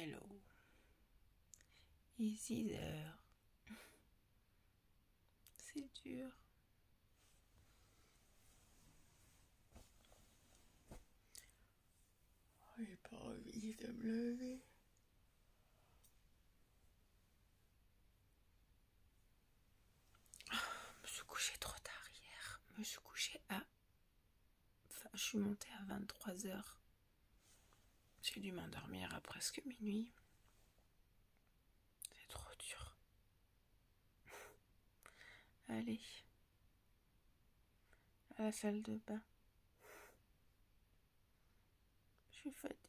Hello. Il est 6 heures. C'est dur. J'ai pas envie de me lever. Je me suis couchée trop tard hier. Je me suis couchée à... Enfin, je suis montée à 23 heures. J'ai dû m'endormir à presque minuit. C'est trop dur. Allez. À la salle de bain. Je suis fatiguée.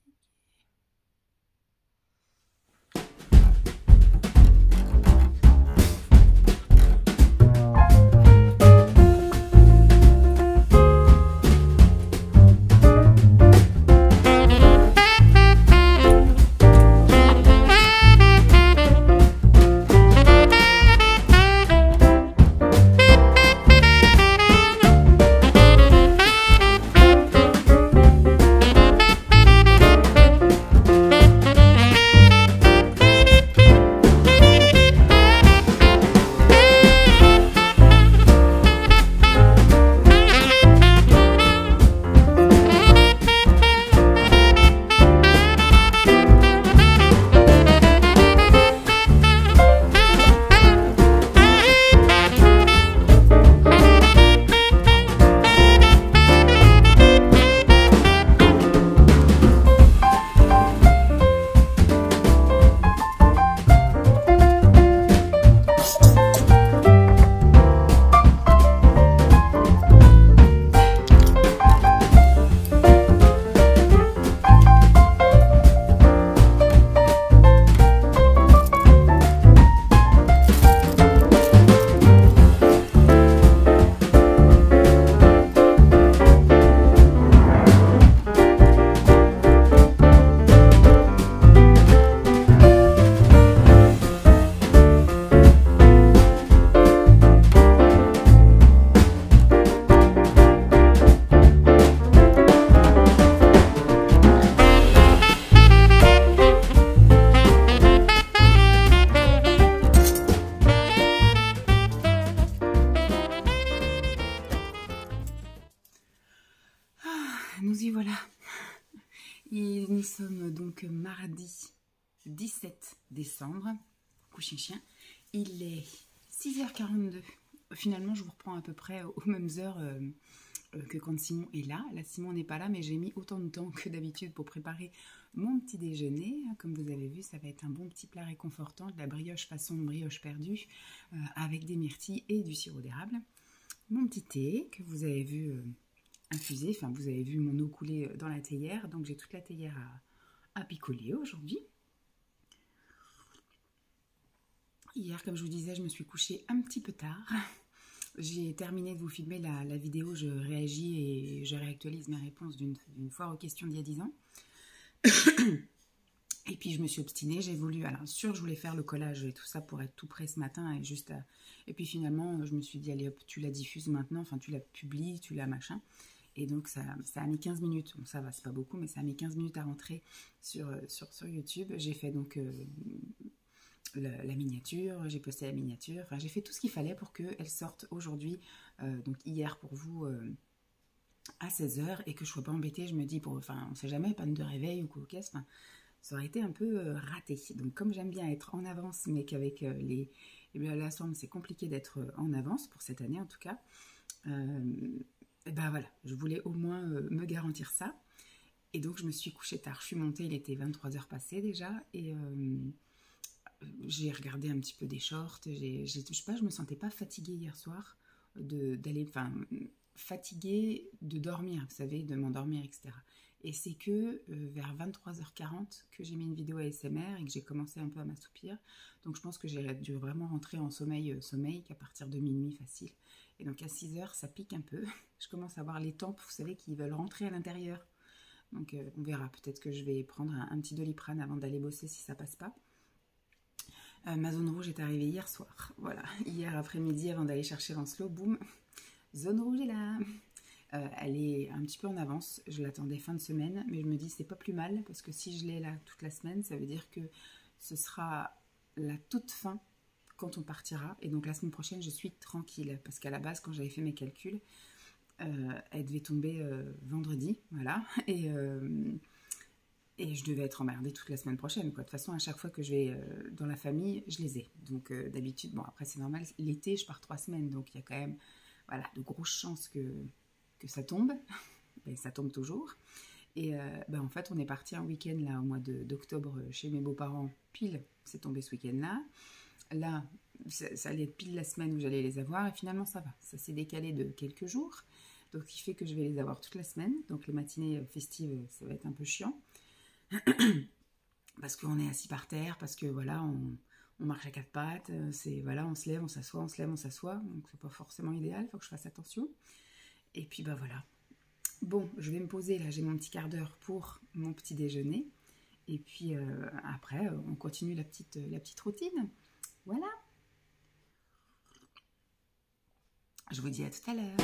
Nous y voilà. Et nous sommes donc mardi 17 décembre. Couchin chien. Il est 6h42. Finalement, je vous reprends à peu près aux mêmes heures que quand Simon est là. Là, Simon n'est pas là, mais j'ai mis autant de temps que d'habitude pour préparer mon petit déjeuner. Comme vous avez vu, ça va être un bon petit plat réconfortant, de la brioche façon brioche perdue, avec des myrtilles et du sirop d'érable. Mon petit thé que vous avez vu... infusé, enfin vous avez vu mon eau couler dans la théière, donc j'ai toute la théière à picoler aujourd'hui. Hier, comme je vous disais, je me suis couchée un petit peu tard. J'ai terminé de vous filmer la vidéo, je réagis et je réactualise mes réponses d'une foire aux questions d'il y a 10 ans. Et puis je me suis obstinée, j'ai voulu, alors sûr je voulais faire le collage et tout ça pour être tout prêt ce matin et juste et puis finalement je me suis dit allez hop, tu la diffuses maintenant, enfin tu la publies, tu la machin. Et donc ça a mis 15 minutes, bon ça va, c'est pas beaucoup, mais ça a mis 15 minutes à rentrer sur YouTube. J'ai fait donc la miniature, j'ai posté la miniature, enfin j'ai fait tout ce qu'il fallait pour qu'elle sorte aujourd'hui, donc hier pour vous à 16h, et que je sois pas embêtée, je me dis, enfin on sait jamais, panne de réveil ou quoi, enfin, ça aurait été un peu raté. Donc comme j'aime bien être en avance, mais qu'avec la somme c'est compliqué d'être en avance, pour cette année en tout cas, et ben voilà, je voulais au moins me garantir ça. Et donc je me suis couchée tard, je suis montée, il était 23h passées déjà, et j'ai regardé un petit peu des shorts, je sais pas, je me sentais pas fatiguée hier soir, fatiguée de dormir, vous savez, de m'endormir, etc. Et c'est que vers 23h40 que j'ai mis une vidéo ASMR et que j'ai commencé un peu à m'assoupir. Donc je pense que j'ai dû vraiment rentrer en sommeil qu'à partir de minuit facile. Et donc à 6h, ça pique un peu. Je commence à avoir les tempes, vous savez, qui veulent rentrer à l'intérieur. Donc on verra, peut-être que je vais prendre un petit Doliprane avant d'aller bosser si ça passe pas. Ma zone rouge est arrivée hier soir. Voilà, hier après-midi avant d'aller chercher Lancelot, boum, zone rouge est là. Elle est un petit peu en avance. Je l'attendais fin de semaine, mais je me dis c'est pas plus mal parce que si je l'ai là toute la semaine, ça veut dire que ce sera la toute fin quand on partira. Et donc la semaine prochaine, je suis tranquille parce qu'à la base, quand j'avais fait mes calculs, elle devait tomber vendredi, voilà. Et je devais être emmerdée toute la semaine prochaine, quoi. De toute façon, à chaque fois que je vais dans la famille, je les ai. Donc d'habitude, bon après c'est normal, l'été je pars 3 semaines, donc il y a quand même voilà, de grosses chances que ça tombe. Et ça tombe toujours. Et en fait, on est parti un week-end là au mois d'octobre chez mes beaux-parents. Pile, c'est tombé ce week-end-là. Là, ça allait être pile la semaine où j'allais les avoir. Et finalement, ça va. Ça s'est décalé de quelques jours. Donc, ce qui fait que je vais les avoir toute la semaine. Donc, les matinées festives, ça va être un peu chiant. Parce qu'on est assis par terre. Parce que voilà, on marche à 4 pattes. C'est voilà, on se lève, on s'assoit, on se lève, on s'assoit. Donc, c'est pas forcément idéal. Il faut que je fasse attention. Et puis, voilà. Bon, je vais me poser, là j'ai mon petit quart d'heure pour mon petit déjeuner. Et puis après, on continue la petite routine. Voilà. Je vous dis à tout à l'heure.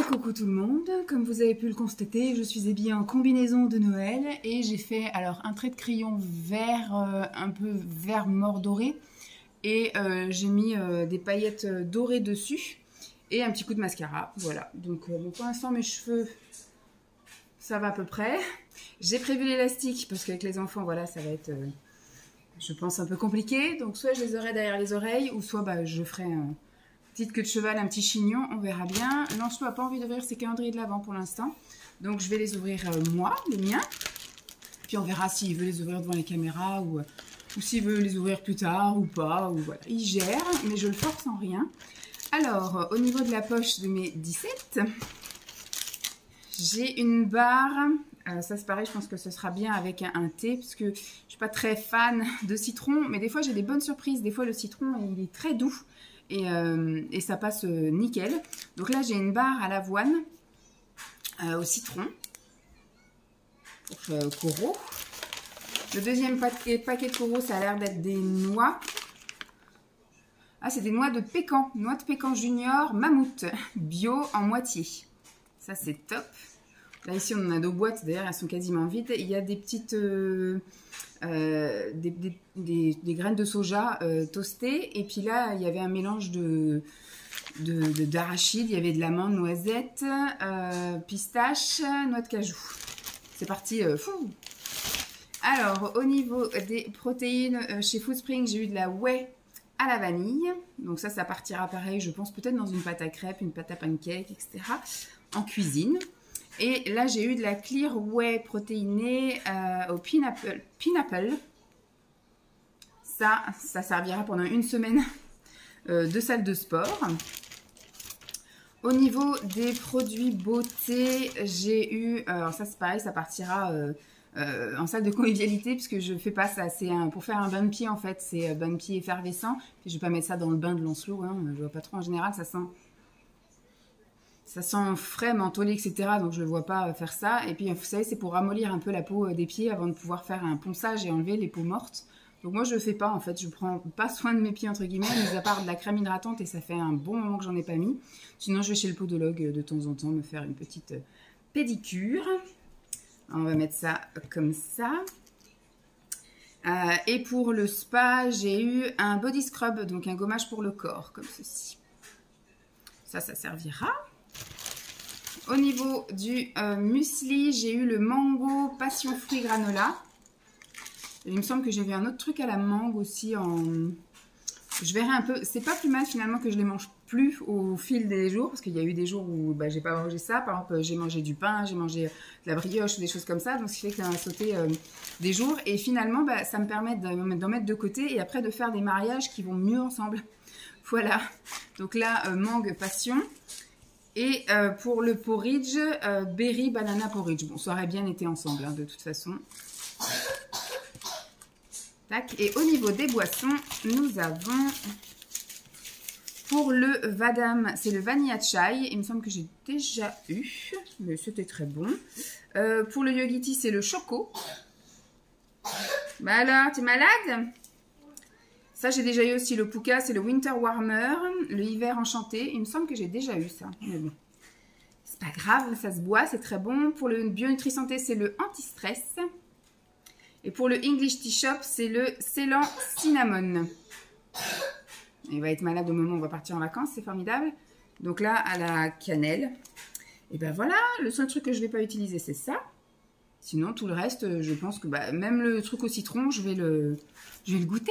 Coucou tout le monde, comme vous avez pu le constater, je suis habillée en combinaison de Noël et j'ai fait alors un trait de crayon vert, un peu vert mort doré et j'ai mis des paillettes dorées dessus et un petit coup de mascara, voilà. Donc bon, pour l'instant mes cheveux, ça va à peu près. J'ai prévu l'élastique parce qu'avec les enfants, voilà, ça va être, je pense, un peu compliqué. Donc soit je les aurai derrière les oreilles ou soit je ferai un... petite queue de cheval, un petit chignon, on verra bien. Lancelot n'a pas envie d'ouvrir ses calendriers de l'Avent pour l'instant. Donc je vais les ouvrir moi, les miens. Puis on verra s'il veut les ouvrir devant les caméras ou s'il veut les ouvrir plus tard ou pas. Ou voilà. Il gère, mais je le force en rien. Alors, au niveau de la poche de mes 17, j'ai une barre. Ça c'est pareil, je pense que ce sera bien avec un thé, parce que je ne suis pas très fan de citron. Mais des fois j'ai des bonnes surprises. Des fois le citron, il est très doux. Et ça passe nickel. Donc là j'ai une barre à l'avoine au citron pour Coro. Le deuxième paquet de Coro, ça a l'air d'être des noix. Ah, c'est des noix de pécan junior mammouth bio en moitié. Ça c'est top. Là ici on en a 2 boîtes, d'ailleurs elles sont quasiment vides. Il y a des petites des graines de soja toastées, et puis là il y avait un mélange d'arachide, il y avait de l'amande, noisette, pistache, noix de cajou. C'est parti, fou. Alors au niveau des protéines, chez Foodspring j'ai eu de la whey à la vanille, donc ça partira pareil, je pense peut-être dans une pâte à crêpes, une pâte à pancake, etc. en cuisine. Et là, j'ai eu de la Clear Whey protéinée au pineapple. Ça servira pendant une semaine de salle de sport. Au niveau des produits beauté, j'ai eu... alors ça c'est pareil, ça partira en salle de convivialité puisque je fais pas ça. C'est pour faire un bain de pied en fait, c'est bain de pied effervescent. Puis, je vais pas mettre ça dans le bain de Lancelot, hein, je vois pas trop en général, ça sent frais, mentholé, etc. Donc je ne vois pas faire ça. Et puis vous savez, c'est pour ramollir un peu la peau des pieds avant de pouvoir faire un ponçage et enlever les peaux mortes. Donc moi je ne fais pas en fait, je prends pas soin de mes pieds entre guillemets, mis à part de la crème hydratante et ça fait un bon moment que j'en ai pas mis. Sinon je vais chez le podologue de temps en temps me faire une petite pédicure. On va mettre ça comme ça. Et pour le spa, j'ai eu un body scrub, donc un gommage pour le corps, comme ceci. Ça servira. Au niveau du muesli, j'ai eu le mango passion fruit granola. Et il me semble que j'ai vu un autre truc à la mangue aussi en... Je verrai un peu. C'est pas plus mal finalement que je les mange plus au fil des jours. Parce qu'il y a eu des jours où j'ai pas mangé ça. Par exemple, j'ai mangé du pain, j'ai mangé de la brioche, des choses comme ça. Donc, ce qui fait que ça m'a sauté des jours. Et finalement, ça me permet d'en mettre de côté. Et après, de faire des mariages qui vont mieux ensemble. Voilà. Donc là, mangue passion. Et pour le porridge, berry banana porridge. Bon, ça aurait bien été ensemble, hein, de toute façon. Tac. Et au niveau des boissons, nous avons pour le Vadam, c'est le vanilla chai. Il me semble que j'ai déjà eu, mais c'était très bon. Pour le Yogiti, c'est le choco. Bah alors, tu es malade? Ça, j'ai déjà eu aussi le Puka, c'est le Winter Warmer, le Hiver Enchanté. Il me semble que j'ai déjà eu ça. Mais bon, c'est pas grave, ça se boit, c'est très bon. Pour le Bio-Nutri Santé, c'est le anti-stress. Et pour le English Tea Shop, c'est le Ceylan Cinnamon. Il va être malade au moment où on va partir en vacances, c'est formidable. Donc là, à la cannelle. Et ben voilà, le seul truc que je ne vais pas utiliser, c'est ça. Sinon, tout le reste, je pense que même le truc au citron, je vais le goûter.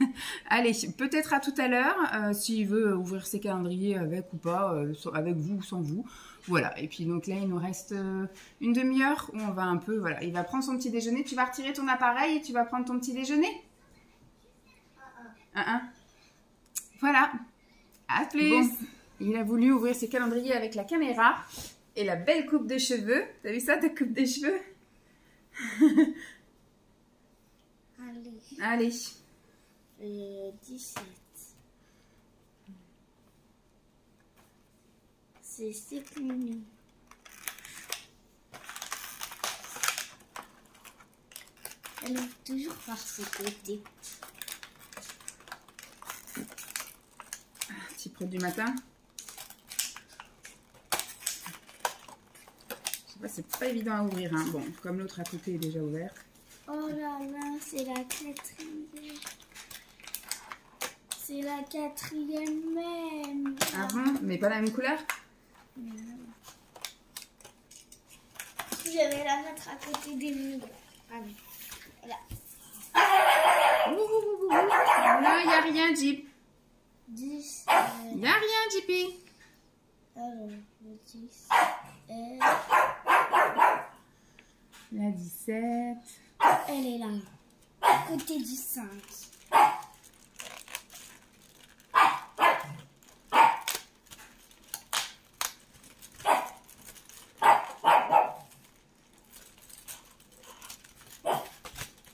Hein. Allez, peut-être à tout à l'heure, s'il veut ouvrir ses calendriers avec ou pas, avec vous ou sans vous. Voilà, et puis donc là, il nous reste une demi-heure où on va un peu, voilà, il va prendre son petit déjeuner. Tu vas retirer ton appareil et tu vas prendre ton petit déjeuner. Voilà, à plus. Bon, il a voulu ouvrir ses calendriers avec la caméra et la belle coupe de cheveux. T'as vu ça, ta coupe de cheveux? Allez. 17. C'est 5 minutes. Elle est toujours par ce côté. Petit produit du matin. Je sais pas, c'est pas évident à ouvrir. Hein. Bon, comme l'autre à côté est déjà ouvert. Oh là là, c'est la 4e. C'est la 4e même. Ah bon? Mais pas la même couleur? Non. Je vais la mettre à côté des murs. Allez, voilà. Non, il n'y a rien, Jeep. 10. Il n'y a rien, Jeepy. Alors, le 10. La 17. Elle est là, à côté du 5.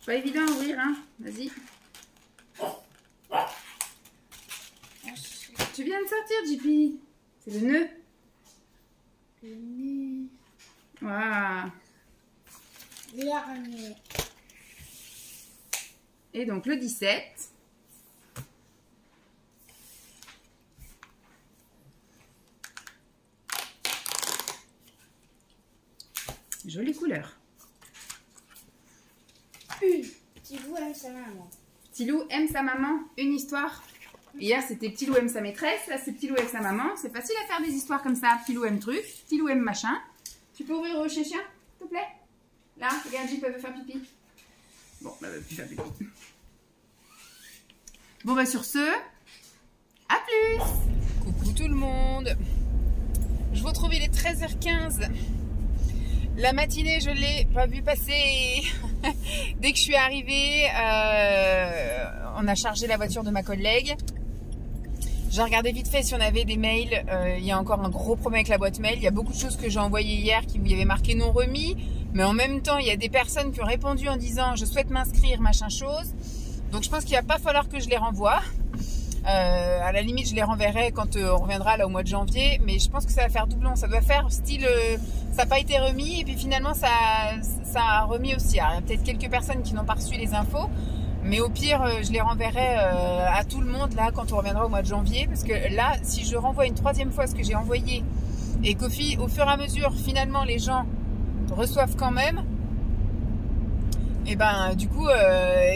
Pas évident à ouvrir, hein. Vas-y. Tu viens de sortir, JP. C'est le nœud. Le nœud. Waouh. L'araignée. Et donc le 17. Jolie couleur. Petit loup aime sa maman. Petit loup aime sa maman. Une histoire. Hier, c'était Petit loup aime sa maîtresse. Là, c'est Petit loup aime sa maman. C'est facile à faire des histoires comme ça. Petit loup aime truc. Petit loup aime machin. Tu peux ouvrir au chien, s'il te plaît? Là, regarde, Jeep peut faire pipi. Bon, bah, plus faire pipi. Bon, bah, sur ce, à plus. Coucou tout le monde. Je vous retrouve, il est 13h15. La matinée, je ne l'ai pas vu passer. Dès que je suis arrivée, on a chargé la voiture de ma collègue. J'ai regardé vite fait si on avait des mails. Il y a encore un gros problème avec la boîte mail. Il y a beaucoup de choses que j'ai envoyées hier qui y avait marqué non remis. Mais en même temps, il y a des personnes qui ont répondu en disant je souhaite m'inscrire, machin chose. Donc je pense qu'il va pas falloir que je les renvoie. À la limite, je les renverrai quand on reviendra là au mois de janvier. Mais je pense que ça va faire doublon. Ça doit faire style ça n'a pas été remis. Et puis finalement, ça a remis aussi. Alors, il y a peut-être quelques personnes qui n'ont pas reçu les infos. Mais au pire, je les renverrai à tout le monde là quand on reviendra au mois de janvier. Parce que là, si je renvoie une troisième fois ce que j'ai envoyé et qu'au fur et à mesure, finalement, les gens reçoivent quand même, et ben du coup,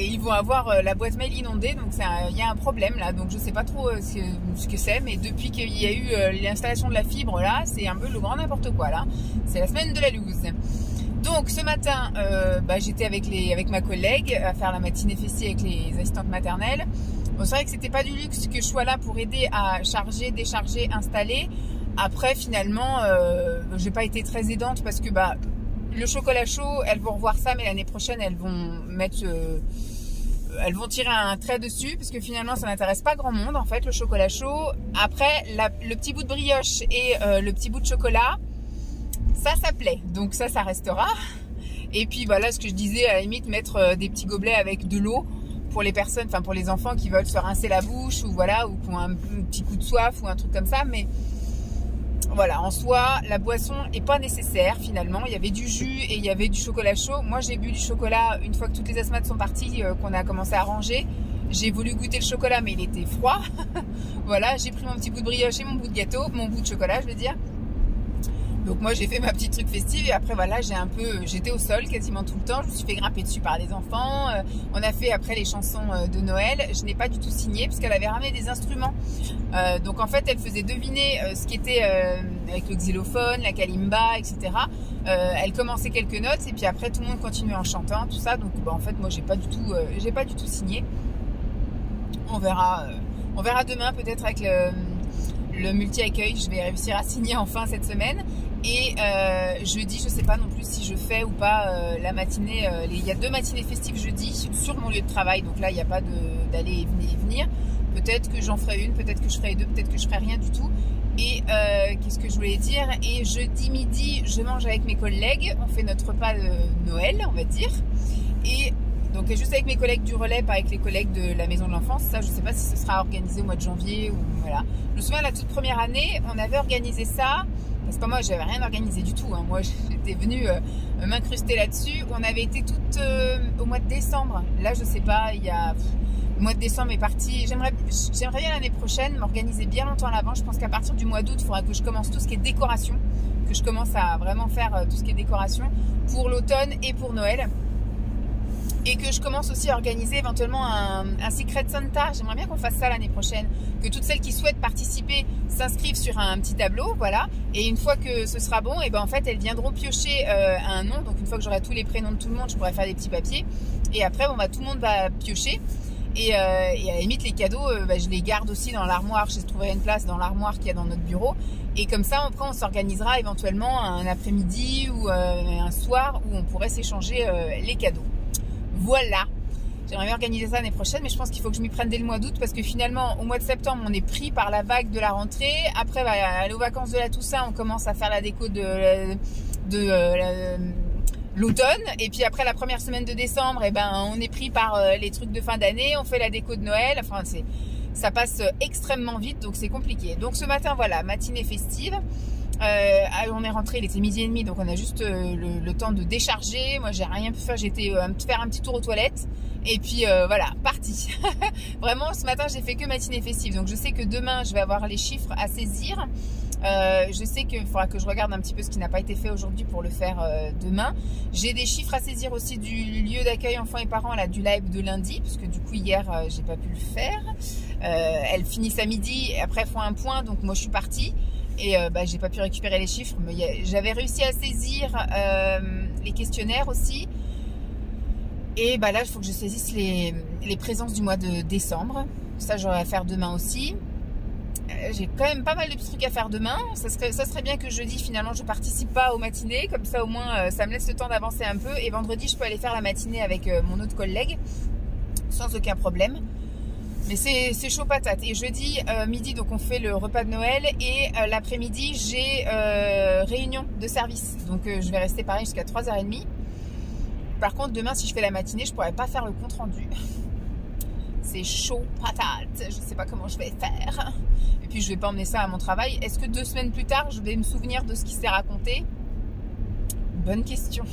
ils vont avoir la boîte mail inondée. Donc il y a un problème là. Donc je sais pas trop ce que c'est. Mais depuis qu'il y a eu l'installation de la fibre là, c'est un peu le grand n'importe quoi là. C'est la semaine de la loose. Donc ce matin, j'étais avec ma collègue à faire la matinée festive avec les assistantes maternelles. Bon, c'est vrai que c'était pas du luxe que je sois là pour aider à charger, décharger, installer. Après finalement, j'ai pas été très aidante parce que le chocolat chaud, elles vont revoir ça, mais l'année prochaine elles vont tirer un trait dessus parce que finalement ça n'intéresse pas grand monde en fait le chocolat chaud. Après le petit bout de brioche et le petit bout de chocolat. Ça plaît, donc ça restera. Et puis voilà ce que je disais, à la limite mettre des petits gobelets avec de l'eau pour les personnes, enfin pour les enfants qui veulent se rincer la bouche ou voilà, ou qui ont un petit coup de soif ou un truc comme ça. Mais voilà, en soi la boisson est pas nécessaire finalement. Il y avait du jus et il y avait du chocolat chaud. Moi j'ai bu du chocolat une fois que toutes les asthmates sont parties, qu'on a commencé à ranger. J'ai voulu goûter le chocolat mais il était froid. Voilà, j'ai pris mon petit bout de brioche et mon bout de gâteau, mon bout de chocolat je veux dire. Donc moi j'ai fait ma petite truc festive et après voilà j'étais au sol quasiment tout le temps, je me suis fait grimper dessus par les enfants. On a fait après les chansons de Noël, je n'ai pas du tout signé parce qu'elle avait ramené des instruments. Donc en fait elle faisait deviner ce qui était avec le xylophone, la kalimba, etc. Elle commençait quelques notes et puis après tout le monde continuait en chantant, tout ça. Donc en fait moi j'ai pas du tout signé. On verra demain peut-être avec le multi-accueil, je vais réussir à signer enfin cette semaine. Et jeudi, je sais pas non plus si je fais ou pas la matinée. Il y a 2 matinées festives jeudi sur mon lieu de travail. Donc là, il n'y a pas d'aller et venir. Peut-être que j'en ferai une, peut-être que je ferai 2, peut-être que je ferai rien du tout. Et qu'est-ce que je voulais dire? Et jeudi midi, je mange avec mes collègues. On fait notre repas de Noël, on va dire. Et donc juste avec mes collègues du relais, pas avec les collègues de la maison de l'enfance. Ça, je sais pas si ce sera organisé au mois de janvier ou voilà. Je me souviens la toute première année, on avait organisé ça. Parce que moi, j'avais rien organisé du tout. Hein. Moi, j'étais venue m'incruster là-dessus. On avait été toutes au mois de décembre. Là, je sais pas, le mois de décembre est parti. J'aimerais bien l'année prochaine m'organiser bien longtemps à l'avant. Je pense qu'à partir du mois d'août, il faudra que je commence tout ce qui est décoration. Que je commence à vraiment faire tout ce qui est décoration pour l'automne et pour Noël. Et que je commence aussi à organiser éventuellement un Secret Santa. J'aimerais bien qu'on fasse ça l'année prochaine. Que toutes celles qui souhaitent participer s'inscrivent sur un petit tableau, voilà. Et une fois que ce sera bon, et ben en fait elles viendront piocher un nom. Donc une fois que j'aurai tous les prénoms de tout le monde, je pourrai faire des petits papiers. Et après, tout le monde va piocher. Et à la limite, les cadeaux, je les garde aussi dans l'armoire. Je trouverai une place dans l'armoire qu'il y a dans notre bureau. Et comme ça, après, on s'organisera éventuellement un après-midi ou un soir où on pourrait s'échanger les cadeaux. Voilà, j'aimerais bien organiser ça l'année prochaine, mais je pense qu'il faut que je m'y prenne dès le mois d'août parce que finalement, au mois de septembre, on est pris par la vague de la rentrée. Après, aller aux vacances de la Toussaint, on commence à faire la déco de l'automne. Et puis après, la première semaine de décembre, on est pris par les trucs de fin d'année. On fait la déco de Noël. Enfin, ça passe extrêmement vite, donc c'est compliqué. Donc ce matin, voilà, matinée festive. On est rentré, il était 12h30, donc on a juste le temps de décharger. Moi j'ai rien pu faire, j'ai été faire un petit tour aux toilettes et puis voilà, parti. Vraiment ce matin j'ai fait que matinée festive, donc je sais que demain je vais avoir les chiffres à saisir. Je sais qu'il faudra que je regarde un petit peu ce qui n'a pas été fait aujourd'hui pour le faire demain. J'ai des chiffres à saisir aussi du lieu d'accueil enfants et parents là, du live de lundi, parce que du coup hier j'ai pas pu le faire. Elles finissent à midi et après font un point, donc moi je suis partie. Et j'ai pas pu récupérer les chiffres, mais j'avais réussi à saisir les questionnaires aussi. Et là, il faut que je saisisse les présences du mois de décembre. Ça, j'aurai à faire demain aussi. J'ai quand même pas mal de petits trucs à faire demain. Ça serait bien que jeudi, finalement, je participe pas aux matinées. Comme ça, au moins, ça me laisse le temps d'avancer un peu. Et vendredi, je peux aller faire la matinée avec mon autre collègue sans aucun problème. Mais c'est chaud patate. Et jeudi midi, donc on fait le repas de Noël. Et l'après-midi, j'ai réunion de service. Donc je vais rester pareil jusqu'à 3h30. Par contre, demain, si je fais la matinée, je pourrais pas faire le compte rendu. C'est chaud patate. Je sais pas comment je vais faire. Et puis je vais pas emmener ça à mon travail. Est-ce que 2 semaines plus tard, je vais me souvenir de ce qui s'est raconté? Bonne question.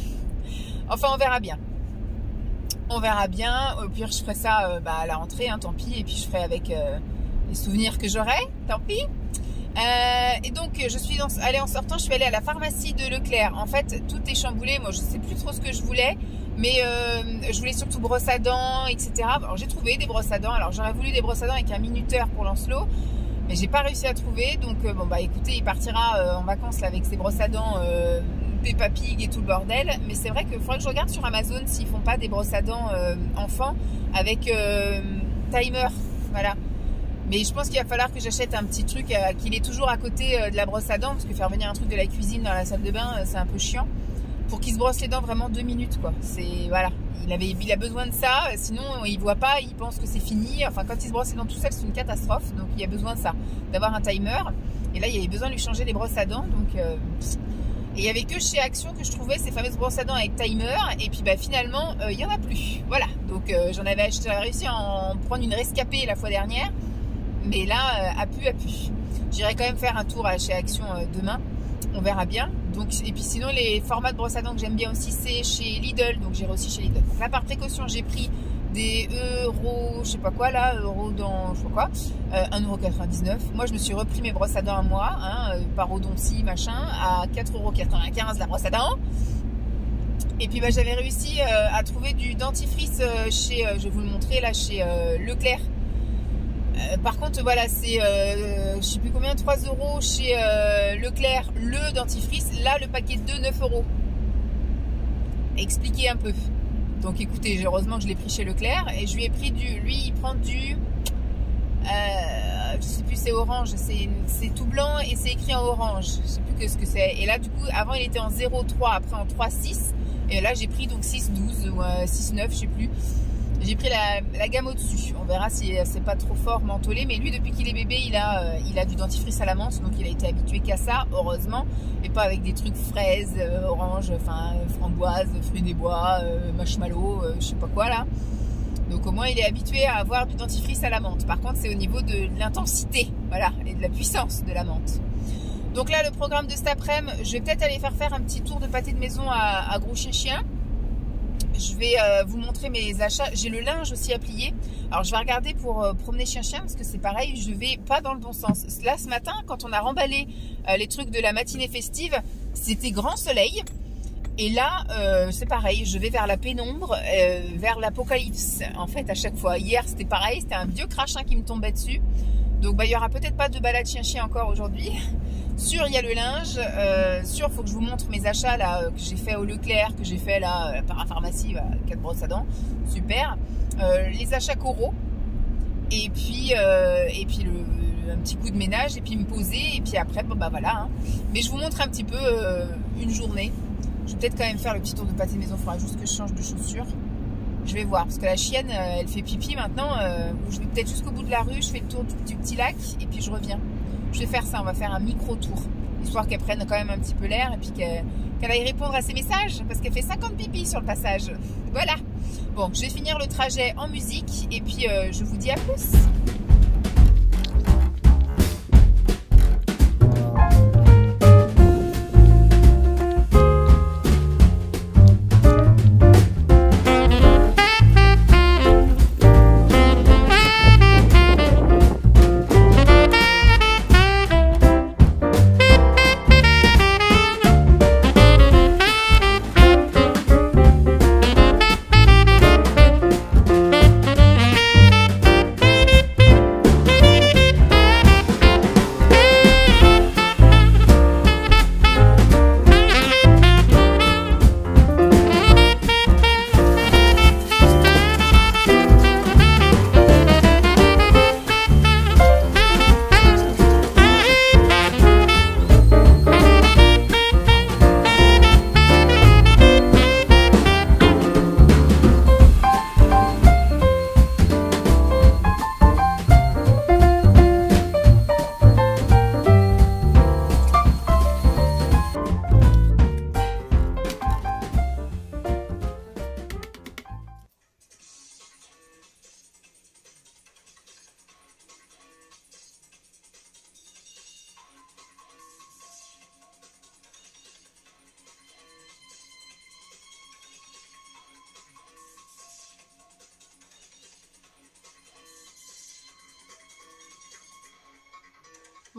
Enfin, on verra bien. On verra bien. Au pire, je ferai ça à la rentrée, hein, tant pis. Et puis je ferai avec les souvenirs que j'aurai, tant pis. Et donc, je suis allée en sortant, je suis allée à la pharmacie de Leclerc. En fait, tout est chamboulé. Moi, je sais plus trop ce que je voulais. Mais je voulais surtout brosse à dents, etc. Alors, j'ai trouvé des brosses à dents. Alors, j'aurais voulu des brosses à dents avec un minuteur pour Lancelot. Mais j'ai pas réussi à trouver. Donc, bon, bah écoutez, il partira en vacances là, avec ses brosses à dents Peppa Pig et tout le bordel. Mais c'est vrai qu'il faudrait que je regarde sur Amazon s'ils font pas des brosses à dents enfants avec timer. Voilà. Mais je pense qu'il va falloir que j'achète un petit truc qu'il est toujours à côté de la brosse à dents. Parce que faire venir un truc de la cuisine dans la salle de bain, c'est un peu chiant. Pour qu'il se brosse les dents vraiment 2 minutes, quoi. Voilà. Il a besoin de ça. Sinon, il voit pas, il pense que c'est fini. Enfin, quand il se brosse les dents tout seul, c'est une catastrophe. Donc, il a besoin de ça, d'avoir un timer. Et là, il y avait besoin de lui changer les brosses à dents. Donc... Et il n'y avait que chez Action que je trouvais ces fameuses brosses à dents avec timer. Et puis finalement, il n'y en a plus. Voilà. Donc j'avais réussi à en prendre une rescapée la fois dernière. Mais là, à pu. J'irai quand même faire un tour chez Action demain. On verra bien. Donc, et puis sinon, les formats de brosses à dents que j'aime bien aussi, c'est chez Lidl. Donc j'irai aussi chez Lidl. Donc là, par précaution, j'ai pris des euros, je sais pas quoi là, euros dans, je sais pas quoi, 1,99 €. Moi, je me suis repris mes brosses à dents à moi, hein, parodontie, machin, à 4,95 € la brosse à dents. Et puis, j'avais réussi à trouver du dentifrice chez, je vais vous le montrer là, chez Leclerc. Par contre, voilà, c'est, je sais plus combien, 3 € chez Leclerc, le dentifrice. Là, le paquet de 9 €. Expliquez un peu. Donc écoutez, heureusement que je l'ai pris chez Leclerc et je lui ai pris lui il prend du, je sais plus, c'est orange, c'est tout blanc et c'est écrit en orange, je sais plus ce que c'est. Et là du coup, avant il était en 0,3, après en 3,6 et là j'ai pris donc 6,12 ou 6,9, je sais plus. J'ai pris la gamme au-dessus. On verra si c'est pas trop fort mentholé. Mais lui, depuis qu'il est bébé, il a du dentifrice à la menthe. Donc il a été habitué qu'à ça, heureusement. Et pas avec des trucs fraises, orange, enfin framboise, fruits des bois, marshmallow, je sais pas quoi là. Donc au moins il est habitué à avoir du dentifrice à la menthe. Par contre, c'est au niveau de l'intensité, voilà, et de la puissance de la menthe. Donc là, le programme de cet après-midi, je vais peut-être aller faire un petit tour de pâté de maison à Gros Chien. Je vais vous montrer mes achats. J'ai le linge aussi à plier. Alors je vais regarder pour promener chien parce que c'est pareil, je vais pas dans le bon sens. Là ce matin, quand on a remballé les trucs de la matinée festive, c'était grand soleil. Et là c'est pareil, je vais vers la pénombre, vers l'apocalypse en fait à chaque fois. Hier c'était pareil, c'était un vieux crachin qui me tombait dessus. Donc il y aura peut-être pas de balade chien encore aujourd'hui. Sûr, il y a le linge. Sûr, il faut que je vous montre mes achats là, que j'ai fait au Leclerc, que j'ai fait là par la pharmacie, 4 brosses à dents. Super. Les achats coraux. Et puis un petit coup de ménage. Et puis me poser. Et puis après, bon, voilà. Hein. Mais je vous montre un petit peu une journée. Je vais peut-être quand même faire le petit tour de pâté maison. Il faudra juste que je change de chaussures. Je vais voir. Parce que la chienne, elle fait pipi maintenant. Je vais peut-être jusqu'au bout de la rue. Je fais le tour du petit lac. Et puis je reviens. Je vais faire ça, on va faire un micro-tour, histoire qu'elle prenne quand même un petit peu l'air et puis qu'elle aille répondre à ses messages, parce qu'elle fait 50 pipi sur le passage. Voilà. Bon, je vais finir le trajet en musique et puis je vous dis à plus.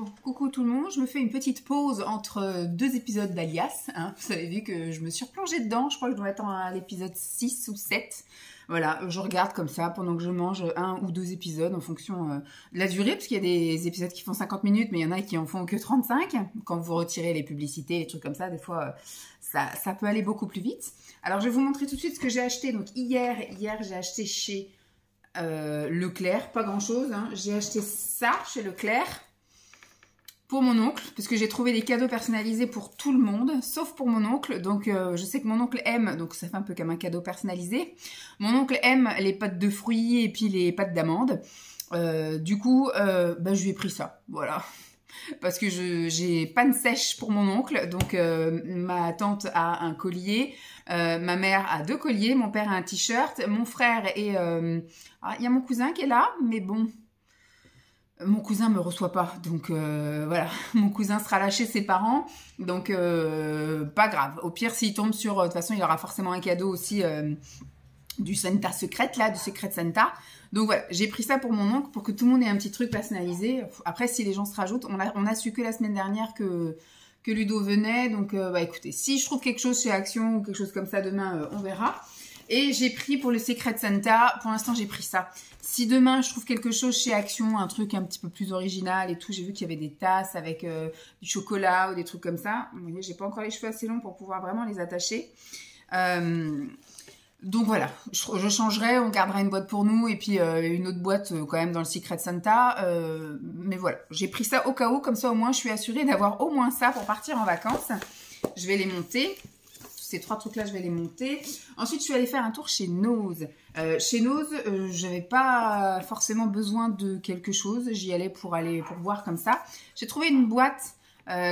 Bon, coucou tout le monde, je me fais une petite pause entre deux épisodes d'Alias. Hein. Vous avez vu que je me suis replongée dedans, je crois que je dois être à l'épisode 6 ou 7. Voilà, je regarde comme ça pendant que je mange 1 ou 2 épisodes en fonction de la durée, parce qu'il y a des épisodes qui font 50 minutes, mais il y en a qui en font que 35. Quand vous retirez les publicités, les trucs comme ça, des fois, ça peut aller beaucoup plus vite. Alors, je vais vous montrer tout de suite ce que j'ai acheté. Donc, hier j'ai acheté chez Leclerc, pas grand-chose. Hein. J'ai acheté ça chez Leclerc. Pour mon oncle, parce que j'ai trouvé des cadeaux personnalisés pour tout le monde, sauf pour mon oncle. Donc, je sais que mon oncle aime, donc ça fait un peu comme un cadeau personnalisé. Mon oncle aime les pâtes de fruits et puis les pâtes d'amandes. Du coup, je lui ai pris ça, voilà. Parce que j'ai panne sèche pour mon oncle. Donc, ma tante a un collier, ma mère a 2 colliers, mon père a un t-shirt, mon frère et... il y a mon cousin qui est là, mais bon... Mon cousin me reçoit pas, donc voilà, mon cousin sera là chez ses parents, donc pas grave. Au pire, s'il tombe sur, de toute façon, il aura forcément un cadeau aussi du Santa secrète, là, du Secret Santa. Donc voilà, j'ai pris ça pour mon oncle, pour que tout le monde ait un petit truc personnalisé. Après, si les gens se rajoutent, on a su que la semaine dernière que Ludo venait, donc écoutez, si je trouve quelque chose chez Action ou quelque chose comme ça demain, on verra. Et j'ai pris pour le Secret Santa, pour l'instant j'ai pris ça. Si demain je trouve quelque chose chez Action, un truc un petit peu plus original et tout, j'ai vu qu'il y avait des tasses avec du chocolat ou des trucs comme ça. Vous voyez, j'ai pas encore les cheveux assez longs pour pouvoir vraiment les attacher. Donc voilà, je changerai, on gardera une boîte pour nous et puis une autre boîte quand même dans le Secret Santa. Mais voilà, j'ai pris ça au cas où, comme ça au moins je suis assurée d'avoir au moins ça pour partir en vacances. Je vais les monter. Ces 3 trucs-là, je vais les monter. Ensuite, je suis allée faire un tour chez Nose. Chez Nose, j'avais pas forcément besoin de quelque chose. J'y allais pour voir comme ça. J'ai trouvé une boîte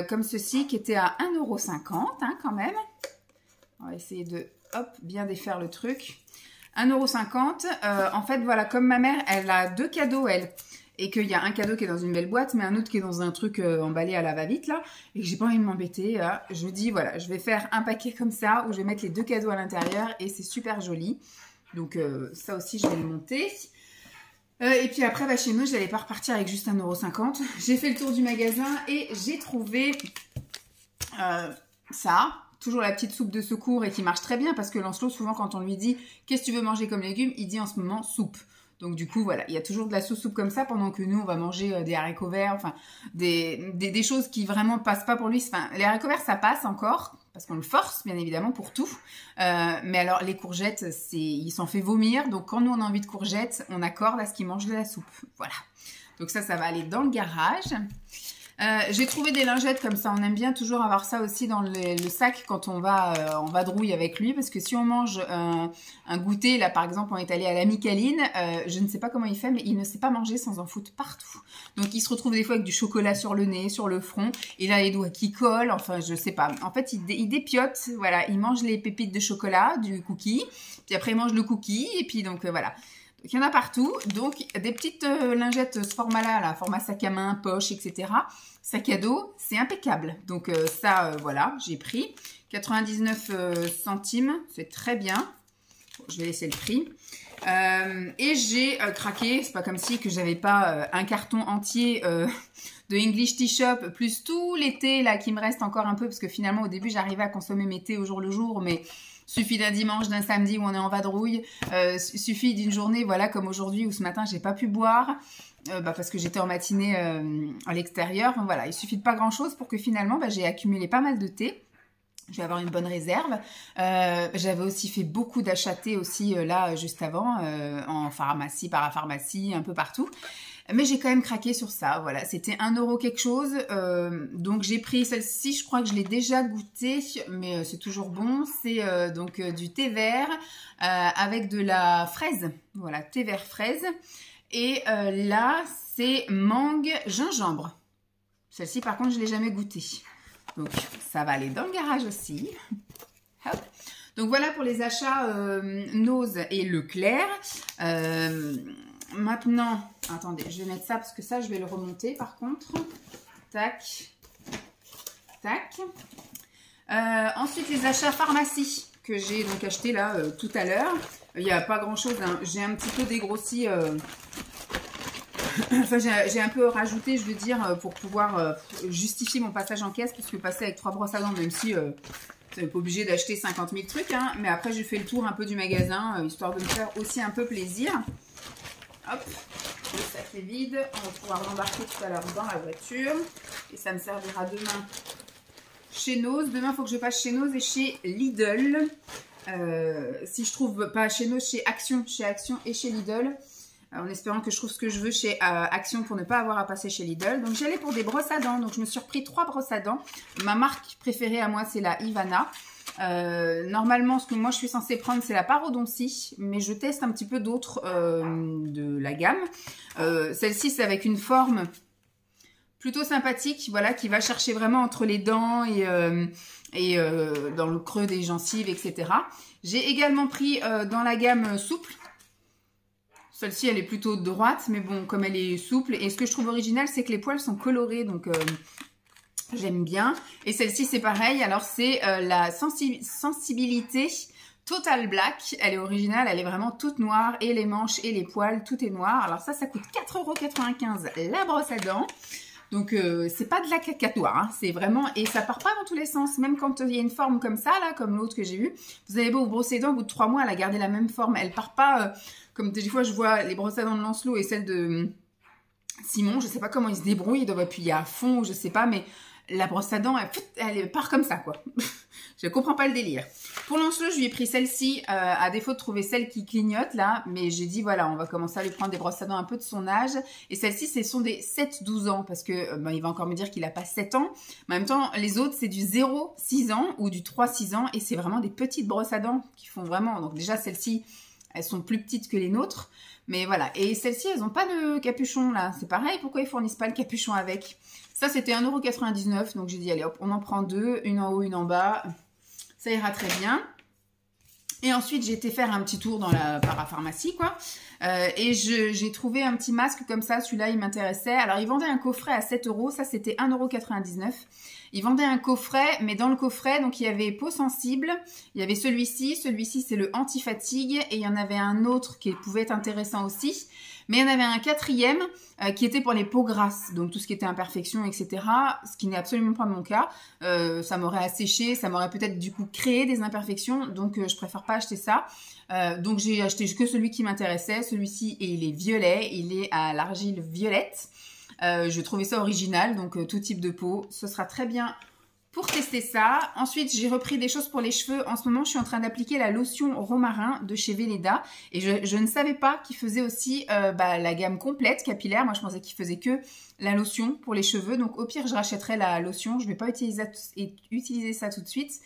comme ceci qui était à 1,50 € hein, quand même. On va essayer de bien défaire le truc. 1,50 €. En fait, voilà, comme ma mère, elle a 2 cadeaux, elle. Et qu'il y a un cadeau qui est dans une belle boîte, mais un autre qui est dans un truc emballé à la va-vite, là. Et que j'ai pas envie de m'embêter. Je me dis, voilà, je vais faire un paquet comme ça, où je vais mettre les 2 cadeaux à l'intérieur, et c'est super joli. Donc, ça aussi, je vais le monter. Et puis après, chez nous, je n'allais pas repartir avec juste 1,50 €. J'ai fait le tour du magasin, et j'ai trouvé ça. Toujours la petite soupe de secours, et qui marche très bien, parce que Lancelot, souvent, quand on lui dit « Qu'est-ce que tu veux manger comme légumes ?», il dit en ce moment « soupe ». Donc du coup, voilà, il y a toujours de la soupe comme ça, pendant que nous, on va manger des haricots verts, enfin, des choses qui vraiment passent pas pour lui. Enfin, les haricots verts, ça passe encore, parce qu'on le force, bien évidemment, pour tout. Mais alors, les courgettes, il s'en fait vomir. Donc quand nous, on a envie de courgettes, on accorde à ce qu'il mange de la soupe. Voilà. Donc ça va aller dans le garage. J'ai trouvé des lingettes comme ça, on aime bien toujours avoir ça aussi dans le sac quand on va en vadrouille avec lui, parce que si on mange un goûter, là par exemple on est allé à la Micaline, je ne sais pas comment il fait, mais il ne sait pas manger sans en foutre partout. Donc il se retrouve des fois avec du chocolat sur le nez, sur le front, et là les doigts qui collent, enfin je sais pas. En fait il dépiote, voilà, il mange les pépites de chocolat, du cookie, puis après il mange le cookie, et puis donc voilà. Donc, il y en a partout. Donc, des petites lingettes ce format-là, là, format sac à main, poche, etc. Sac à dos, c'est impeccable. Donc, ça, voilà, j'ai pris. 99 centimes, c'est très bien. Bon, je vais laisser le prix. Et j'ai craqué, c'est pas comme si que j'avais pas un carton entier de English Tea Shop, plus tout l'été, là, qui me reste encore un peu, parce que finalement, au début, j'arrivais à consommer mes thés au jour le jour, mais... Suffit d'un dimanche, d'un samedi où on est en vadrouille. Suffit d'une journée, voilà, comme aujourd'hui, où ce matin, j'ai pas pu boire. Parce que j'étais en matinée à l'extérieur. Donc, voilà, il suffit de pas grand-chose pour que finalement, j'ai accumulé pas mal de thé. Je vais avoir une bonne réserve. J'avais aussi fait beaucoup d'achats thé aussi, là, juste avant, en pharmacie, parapharmacie, un peu partout. Mais j'ai quand même craqué sur ça, voilà, c'était 1 € quelque chose, donc j'ai pris celle-ci, je crois que je l'ai déjà goûtée, mais c'est toujours bon, c'est donc du thé vert avec de la fraise, voilà, thé vert fraise, et là c'est mangue gingembre, celle-ci par contre je ne l'ai jamais goûtée, donc ça va aller dans le garage aussi, hop. Donc voilà pour les achats Nose et Leclerc. Maintenant, attendez, je vais mettre ça parce que ça, je vais le remonter par contre. Tac. Tac. Ensuite, les achats pharmacie que j'ai donc acheté là tout à l'heure. Il n'y a pas grand chose, hein. J'ai un petit peu dégrossi Enfin, j'ai un peu rajouté, je veux dire, pour pouvoir justifier mon passage en caisse, parce que passer avec 3 brosses à dents, même si vous n'êtes pas obligé d'acheter 50 000 trucs, hein, mais après j'ai fait le tour un peu du magasin, histoire de me faire aussi un peu plaisir. Hop, le sac est vide, on va pouvoir l'embarquer tout à l'heure dans la voiture, et ça me servira demain chez Nose. Demain, il faut que je passe chez Nose et chez Lidl. Si je trouve pas chez Nose, chez Action et chez Lidl. En espérant que je trouve ce que je veux chez Action pour ne pas avoir à passer chez Lidl. Donc j'allais pour des brosses à dents. Donc je me suis repris 3 brosses à dents. Ma marque préférée à moi, c'est la Ivana. Normalement, ce que moi je suis censée prendre, c'est la Parodontie. Mais je teste un petit peu d'autres de la gamme. Celle-ci, c'est avec une forme plutôt sympathique. Voilà, qui va chercher vraiment entre les dents et dans le creux des gencives, etc. J'ai également pris dans la gamme souple. Celle-ci, elle est plutôt droite, mais bon, comme elle est souple. Et ce que je trouve original, c'est que les poils sont colorés, donc j'aime bien. Et celle-ci, c'est pareil. Alors, c'est la sensibilité Total Black. Elle est originale, elle est vraiment toute noire. Et les manches et les poils, tout est noir. Alors ça coûte 4,95 € la brosse à dents. Donc, c'est pas de la cacatoire, hein. C'est vraiment... Et ça part pas dans tous les sens. Même quand il y a une forme comme ça, là, comme l'autre que j'ai vue. Vous avez beau vous brosser les dents, au bout de 3 mois, elle a gardé la même forme. Elle part pas... comme des fois, je vois les brosses à dents de Lancelot et celles de Simon. Je sais pas comment ils se débrouillent. Ils doivent appuyer à fond, je sais pas. Mais la brosse à dents, elle part comme ça, quoi. Je comprends pas le délire. Pour Lancelot, je lui ai pris celle-ci, à défaut de trouver celle qui clignote, là. Mais j'ai dit, voilà, on va commencer à lui prendre des brosses à dents un peu de son âge. Et celle-ci, ce sont des 7-12 ans. Parce que, il va encore me dire qu'il a pas 7 ans. Mais en même temps, les autres, c'est du 0-6 ans ou du 3-6 ans. Et c'est vraiment des petites brosses à dents qui font vraiment... Donc déjà, celle-ci, elles sont plus petites que les nôtres. Mais voilà. Et celles-ci, elles n'ont pas de capuchon, là. C'est pareil, pourquoi ils fournissent pas le capuchon avec? Ça, c'était 1,99 €. Donc, j'ai dit, allez, hop, on en prend 2. Une en haut, une en bas. Ça ira très bien. Et ensuite, j'ai été faire un petit tour dans la parapharmacie, quoi. Et j'ai trouvé un petit masque comme ça. Celui-là, il m'intéressait. Alors, ils vendaient un coffret à 7 €. Ça, c'était 1,99 €. Ils vendaient un coffret, mais dans le coffret, donc il y avait peau sensible. Il y avait celui-ci. Celui-ci, c'est le anti-fatigue. Et il y en avait un autre qui pouvait être intéressant aussi. Mais il y en avait un quatrième qui était pour les peaux grasses, donc tout ce qui était imperfection, etc. Ce qui n'est absolument pas mon cas. Ça m'aurait asséché, ça m'aurait peut-être du coup créé des imperfections, donc je préfère pas acheter ça. Donc j'ai acheté que celui qui m'intéressait, celui-ci, et il est violet, il est à l'argile violette. Je trouvais ça original, donc tout type de peau, ce sera très bien pour tester ça. Ensuite, j'ai repris des choses pour les cheveux. En ce moment, je suis en train d'appliquer la lotion romarin de chez Velleda. Et je ne savais pas qu'ils faisaient aussi la gamme complète capillaire. Moi, je pensais qu'ils faisaient que la lotion pour les cheveux. Donc, au pire, je rachèterai la lotion. Je ne vais pas utiliser ça tout de suite.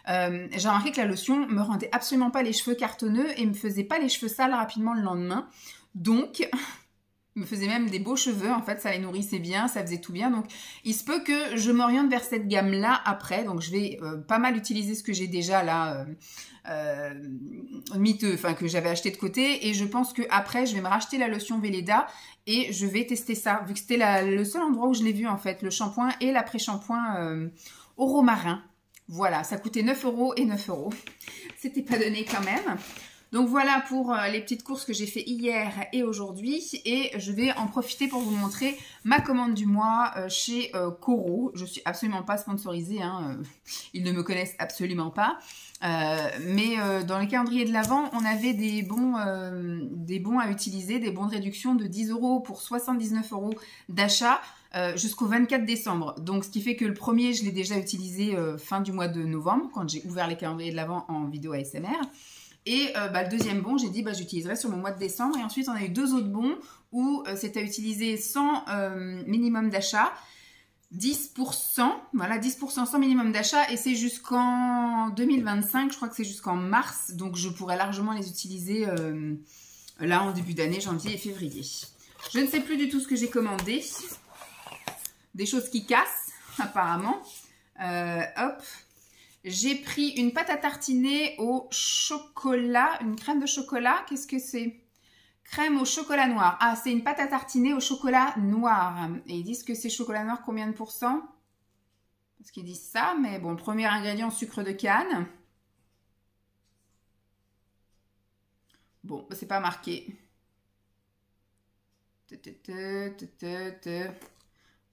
J'ai remarqué que la lotion me rendait absolument pas les cheveux cartonneux et me faisait pas les cheveux sales rapidement le lendemain. Donc... me faisait même des beaux cheveux, en fait, ça les nourrissait bien, ça faisait tout bien. Donc, il se peut que je m'oriente vers cette gamme-là après. Donc, je vais pas mal utiliser ce que j'ai déjà là, que j'avais acheté de côté. Et je pense que après, je vais me racheter la lotion Velleda et je vais tester ça. Vu que c'était le seul endroit où je l'ai vu, en fait, le shampoing et l'après-shampoing au romarin. Voilà, ça coûtait 9 € et 9 €. C'était pas donné quand même. Donc voilà pour les petites courses que j'ai fait hier et aujourd'hui. Et je vais en profiter pour vous montrer ma commande du mois chez Coro. Je suis absolument pas sponsorisée, hein, ils ne me connaissent absolument pas. Mais dans le calendrier de l'Avent, on avait des bons à utiliser, des bons de réduction de 10 € pour 79 € d'achat. Jusqu'au 24 décembre. Donc, ce qui fait que le premier, je l'ai déjà utilisé fin du mois de novembre, quand j'ai ouvert les calendriers de l'Avent en vidéo ASMR. Et le deuxième bon, j'ai dit, j'utiliserai sur mon mois de décembre. Et ensuite, on a eu 2 autres bons où c'est à utiliser sans minimum d'achat. 10%, voilà, 10% sans minimum d'achat. Et c'est jusqu'en 2025, je crois que c'est jusqu'en mars. Donc, je pourrais largement les utiliser là, en début d'année, janvier et février. Je ne sais plus du tout ce que j'ai commandé. Des choses qui cassent, apparemment. Hop. J'ai pris une pâte à tartiner au chocolat, une crème de chocolat. Qu'est-ce que c'est? Crème au chocolat noir. Ah, c'est une pâte à tartiner au chocolat noir. Et ils disent que c'est chocolat noir combien de pourcents? Parce qu'ils disent ça, mais bon, premier ingrédient, sucre de canne. Bon, c'est pas marqué.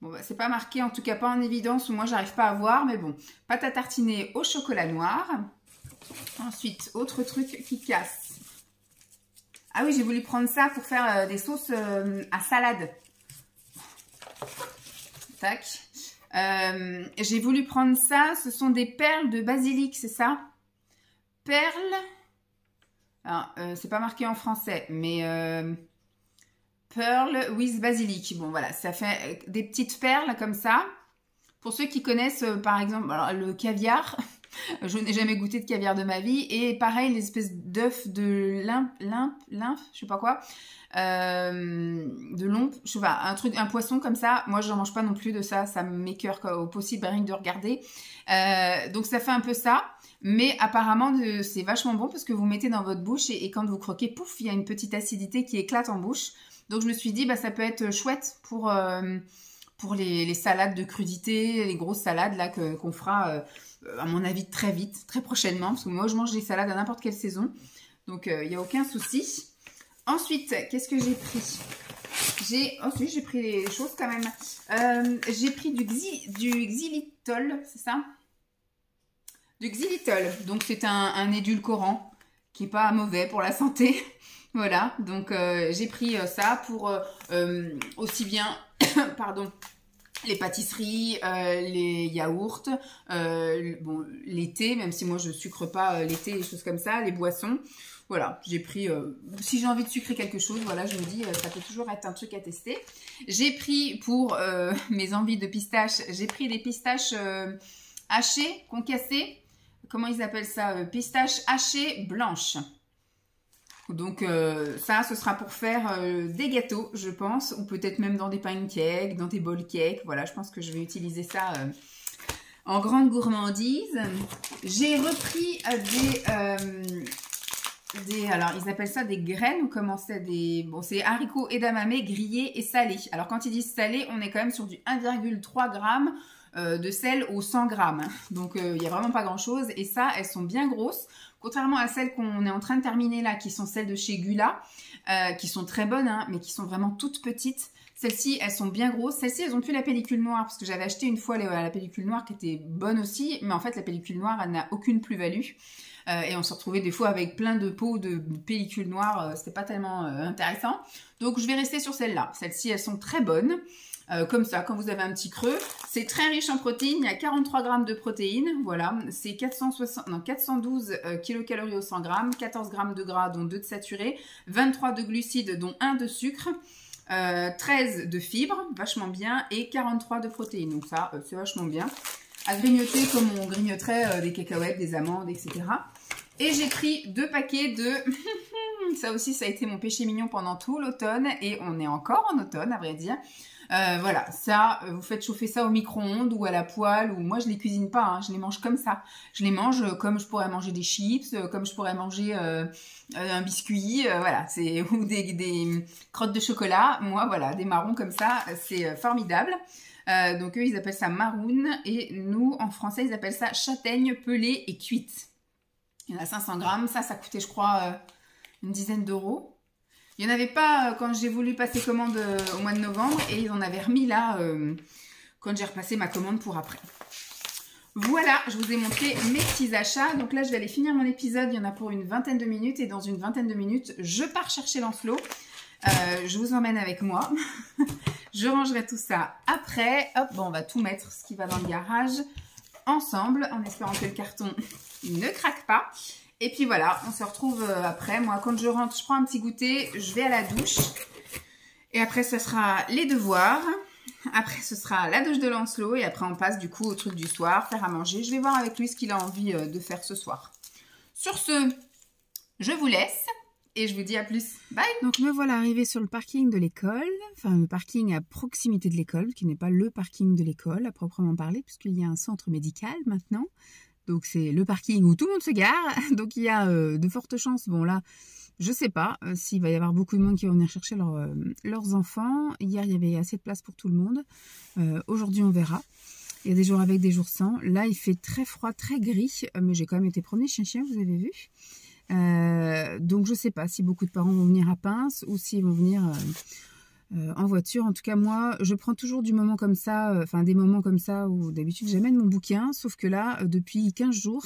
Bon, bah, c'est pas marqué, en tout cas pas en évidence, ou moi j'arrive pas à voir, mais bon. Pâte à tartiner au chocolat noir. Ensuite, autre truc qui casse. Ah oui, j'ai voulu prendre ça pour faire des sauces à salade. Tac. J'ai voulu prendre ça, ce sont des perles de basilic, c'est ça? Perles. Alors, c'est pas marqué en français, mais pearl with basilic. Bon, voilà, ça fait des petites perles comme ça. Pour ceux qui connaissent, par exemple, alors, le caviar, je n'ai jamais goûté de caviar de ma vie. Et pareil, les espèces d'œufs de lymphe, je sais pas quoi, de lompe, je sais pas, un poisson comme ça. Moi, je n'en mange pas non plus de ça. Ça m'écoeure au possible rien que de regarder. Donc, ça fait un peu ça. Mais apparemment, c'est vachement bon parce que vous mettez dans votre bouche et quand vous croquez, pouf, il y a une petite acidité qui éclate en bouche. Donc, je me suis dit, bah, ça peut être chouette pour les salades de crudité, les grosses salades là qu'on fera, à mon avis, très vite, très prochainement. Parce que moi, je mange des salades à n'importe quelle saison. Donc, il n'y a aucun souci. Ensuite, qu'est-ce que j'ai pris? Ensuite, j'ai pris des choses quand même. J'ai pris du xylitol, c'est ça? Du xylitol. Donc, c'est un édulcorant qui n'est pas mauvais pour la santé. Voilà, donc j'ai pris ça pour aussi bien, pardon, les pâtisseries, les yaourts, bon, les thés, même si moi je sucre pas les thés, les choses comme ça, les boissons. Voilà, j'ai pris, si j'ai envie de sucrer quelque chose, voilà, je me dis, ça peut toujours être un truc à tester. J'ai pris pour mes envies de pistaches, j'ai pris des pistaches hachées, concassées. Comment ils appellent ça? Pistaches hachées blanches. Donc ça, ce sera pour faire des gâteaux, je pense, ou peut-être même dans des pancakes, dans des bol cakes. Voilà, je pense que je vais utiliser ça en grande gourmandise. J'ai repris alors ils appellent ça des graines, ou comment c'est bon, c'est haricots edamame grillés et salés. Alors quand ils disent salés, on est quand même sur du 1,3 g de sel au 100 g. Donc il n'y a vraiment pas grand chose. Et ça, elles sont bien grosses. Contrairement à celles qu'on est en train de terminer là, qui sont celles de chez Gula, qui sont très bonnes, hein, mais qui sont vraiment toutes petites. Celles-ci, elles sont bien grosses. Celles-ci, elles ont plus la pellicule noire, parce que j'avais acheté une fois la pellicule noire qui était bonne aussi, mais en fait, la pellicule noire, elle n'a aucune plus-value. Et on se retrouvait des fois avec plein de pots de pellicule noire, c'était pas tellement intéressant. Donc, je vais rester sur celles-là. Celles-ci, elles sont très bonnes. Comme ça, quand vous avez un petit creux. C'est très riche en protéines, il y a 43 grammes de protéines, voilà, c'est 412 kilocalories au 100 grammes, 14 grammes de gras dont 2 de saturés, 23 de glucides dont 1 de sucre, 13 de fibres, vachement bien, et 43 de protéines, donc ça, c'est vachement bien. À grignoter comme on grignoterait des cacahuètes, des amandes, etc. Et j'ai pris 2 paquets de... ça aussi, ça a été mon péché mignon pendant tout l'automne, et on est encore en automne, à vrai dire. Voilà, ça, vous faites chauffer ça au micro-ondes ou à la poêle, ou moi je les cuisine pas, hein, je les mange comme ça. Je les mange comme je pourrais manger des chips, comme je pourrais manger un biscuit, voilà, ou des crottes de chocolat. Moi, voilà, des marrons comme ça, c'est formidable. Donc eux, ils appellent ça maroon, et nous, en français, ils appellent ça châtaigne pelée et cuite. Il y en a 500 grammes, ça coûtait, je crois, une dizaine d'euros. Il n'y en avait pas quand j'ai voulu passer commande au mois de novembre, et ils en avaient remis là quand j'ai repassé ma commande pour après. Voilà, je vous ai montré mes petits achats. Donc là, je vais aller finir mon épisode. Il y en a pour une vingtaine de minutes, et dans une vingtaine de minutes, je pars chercher Lancelot. Je vous emmène avec moi. Je rangerai tout ça après. Hop, bon, on va tout mettre, ce qui va dans le garage, ensemble, en espérant que le carton ne craque pas. Et puis voilà, on se retrouve après. Moi, quand je rentre, je prends un petit goûter, je vais à la douche. Et après, ce sera les devoirs. Après, ce sera la douche de Lancelot. Et après, on passe du coup au truc du soir, faire à manger. Je vais voir avec lui ce qu'il a envie de faire ce soir. Sur ce, je vous laisse. Et je vous dis à plus. Bye! Donc me voilà arrivée sur le parking de l'école. Enfin, le parking à proximité de l'école, qui n'est pas le parking de l'école à proprement parler, puisqu'il y a un centre médical maintenant. Donc c'est le parking où tout le monde se gare, donc il y a de fortes chances, bon là, je sais pas s'il va y avoir beaucoup de monde qui va venir chercher leurs enfants. Hier il y avait assez de place pour tout le monde, aujourd'hui on verra. Il y a des jours avec, des jours sans. Là il fait très froid, très gris, mais j'ai quand même été promener chien, vous avez vu. Donc je sais pas si beaucoup de parents vont venir à Pince ou s'ils vont venir en voiture. En tout cas, moi, je prends toujours du moment comme ça, des moments comme ça où d'habitude j'amène mon bouquin, sauf que là, depuis 15 jours,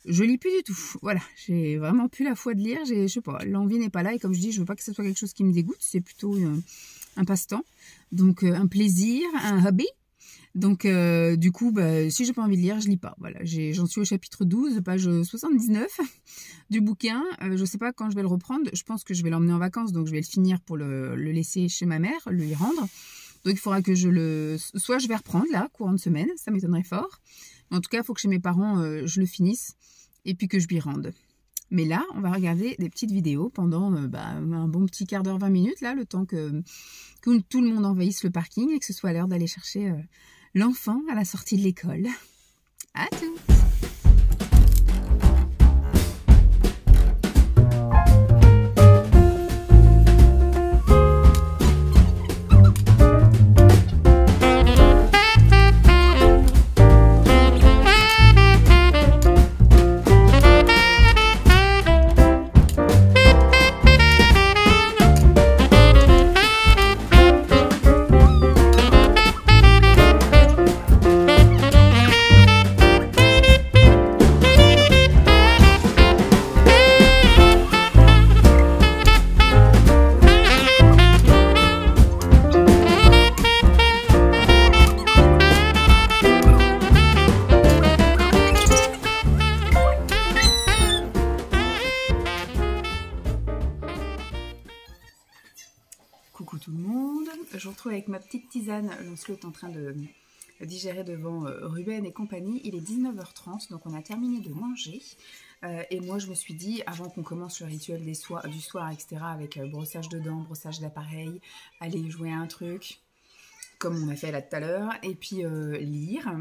je lis plus du tout. Voilà, j'ai vraiment plus la foi de lire. Je sais pas, l'envie n'est pas là. Et comme je dis, je veux pas que ce soit quelque chose qui me dégoûte. C'est plutôt un passe-temps. Donc, un plaisir, un hobby. Donc, du coup, si j'ai pas envie de lire, je lis pas. Voilà, j'en suis au chapitre 12, page 79 du bouquin. Je sais pas quand je vais le reprendre. Je pense que je vais l'emmener en vacances, donc je vais le finir pour le laisser chez ma mère, lui rendre. Donc, il faudra que soit je vais reprendre là, courant de semaine, ça m'étonnerait fort. En tout cas, il faut que chez mes parents, je le finisse et puis que je lui rende. Mais là, on va regarder des petites vidéos pendant un bon petit quart d'heure, 20 minutes, là, le temps que tout le monde envahisse le parking et que ce soit l'heure d'aller chercher l'enfant à la sortie de l'école. À tous! Coucou tout le monde, je vous retrouve avec ma petite tisane. Lancelot est en train de digérer devant Ruben et compagnie. Il est 19h30, donc on a terminé de manger. Et moi je me suis dit, avant qu'on commence le rituel du soir, etc., avec brossage de dents, brossage d'appareil, aller jouer à un truc, comme on a fait là tout à l'heure, et puis lire.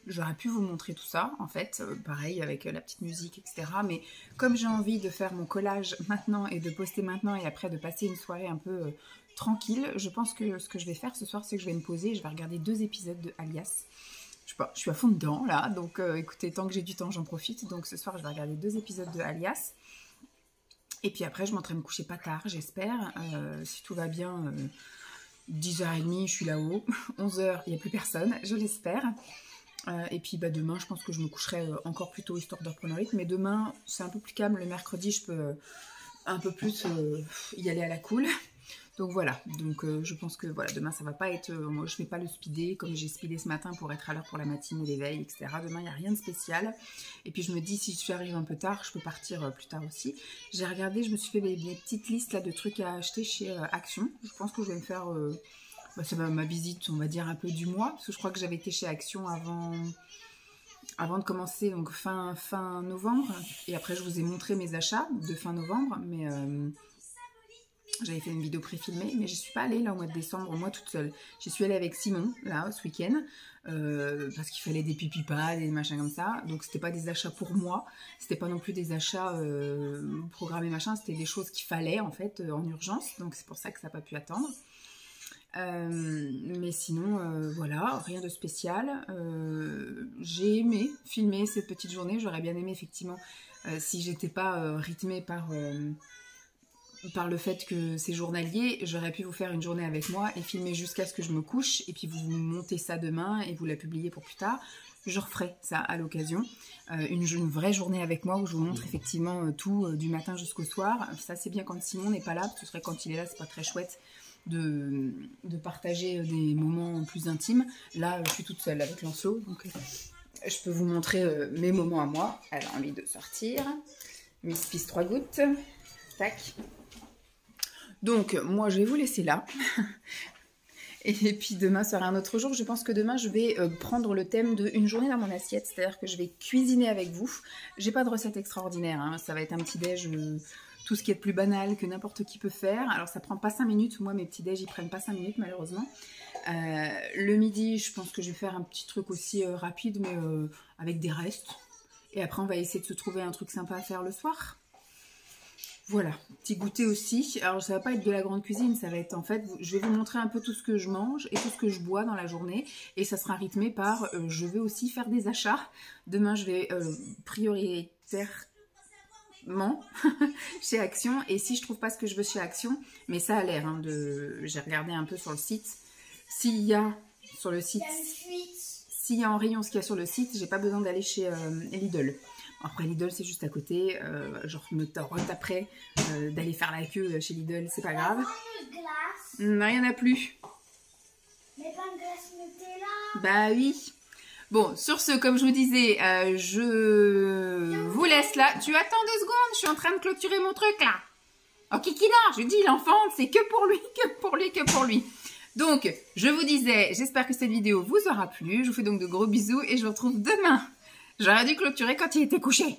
J'aurais pu vous montrer tout ça, en fait, pareil, avec la petite musique, etc. Mais comme j'ai envie de faire mon collage maintenant et de poster maintenant et après de passer une soirée un peu tranquille, je pense que ce que je vais faire ce soir, c'est que je vais me poser et je vais regarder 2 épisodes de Alias. Je sais pas, je suis à fond dedans, là, donc écoutez, tant que j'ai du temps, j'en profite. Donc ce soir, je vais regarder 2 épisodes de Alias. Et puis après, je m'entraîne me coucher pas tard, j'espère. Si tout va bien... 10h30, je suis là-haut. 11h, il n'y a plus personne, je l'espère. Et puis demain, je pense que je me coucherai encore plus tôt, histoire de reprendre le rythme. Mais demain, c'est un peu plus calme. Le mercredi, je peux un peu plus y aller à la cool. Donc voilà, je pense que voilà, demain, ça va pas être... moi, je vais pas le speeder comme j'ai speedé ce matin pour être à l'heure pour la matinée, l'éveil, etc. Demain, il n'y a rien de spécial. Et puis je me dis, si je arrive un peu tard, je peux partir plus tard aussi. J'ai regardé, je me suis fait des petites listes là, de trucs à acheter chez Action. Je pense que je vais me faire... c'est ma visite, on va dire, un peu du mois. Parce que je crois que j'avais été chez Action avant de commencer, donc fin novembre. Et après, je vous ai montré mes achats de fin novembre. Mais... j'avais fait une vidéo pré-filmée, mais je suis pas allée là au mois de décembre, moi toute seule. J'y suis allée avec Simon, là, ce week-end, parce qu'il fallait des pipi-pads, des machins comme ça. Donc c'était pas des achats pour moi, c'était pas non plus des achats programmés machin, c'était des choses qu'il fallait en fait en urgence. Donc c'est pour ça que ça n'a pas pu attendre. Mais sinon, voilà, rien de spécial. J'ai aimé filmer cette petite journée, j'aurais bien aimé effectivement si j'étais pas rythmée par le fait que c'est journalier, j'aurais pu vous faire une journée avec moi et filmer jusqu'à ce que je me couche, et puis vous montez ça demain et vous la publiez pour plus tard. Je referai ça à l'occasion. Une vraie journée avec moi où je vous montre effectivement tout du matin jusqu'au soir. Ça c'est bien quand Simon n'est pas là, parce que ce serait quand il est là, c'est pas très chouette de partager des moments plus intimes. Là, je suis toute seule avec Lancelot, donc je peux vous montrer mes moments à moi. Elle a envie de sortir. Miss Peace 3 gouttes. Tac. Donc, moi, je vais vous laisser là. Et puis, demain sera un autre jour. Je pense que demain, je vais prendre le thème de une journée dans mon assiette. C'est-à-dire que je vais cuisiner avec vous. J'ai pas de recette extraordinaire, hein. Ça va être un petit déj, tout ce qui est de plus banal que n'importe qui peut faire. Alors, ça prend pas 5 minutes. Moi, mes petits déj, ils prennent pas 5 minutes, malheureusement. Le midi, je pense que je vais faire un petit truc aussi rapide, mais avec des restes. Et après, on va essayer de se trouver un truc sympa à faire le soir. Voilà, petit goûter aussi. Alors ça va pas être de la grande cuisine, ça va être en fait, je vais vous montrer un peu tout ce que je mange et tout ce que je bois dans la journée. Et ça sera rythmé par, je vais aussi faire des achats. Demain je vais directement chez Action. Et si je trouve pas ce que je veux chez Action, mais ça a l'air, hein, j'ai regardé un peu sur le site. S'il y a sur le site, s'il y a en rayon ce qu'il y a sur le site, j'ai pas besoin d'aller chez Lidl. Après Lidl c'est juste à côté, genre je me retaperai d'aller faire la queue chez Lidl, c'est pas grave. Non, il n'y en a plus. Mais pas une glace Nutella. Bah oui. Bon, sur ce, comme je vous disais, je vous laisse là. Tu attends 2 secondes, je suis en train de clôturer mon truc là. Oh Kikina, je dis l'enfant, c'est que pour lui, que pour lui, que pour lui. Donc, je vous disais, j'espère que cette vidéo vous aura plu. Je vous fais donc de gros bisous et je vous retrouve demain. J'aurais dû clôturer quand il était couché.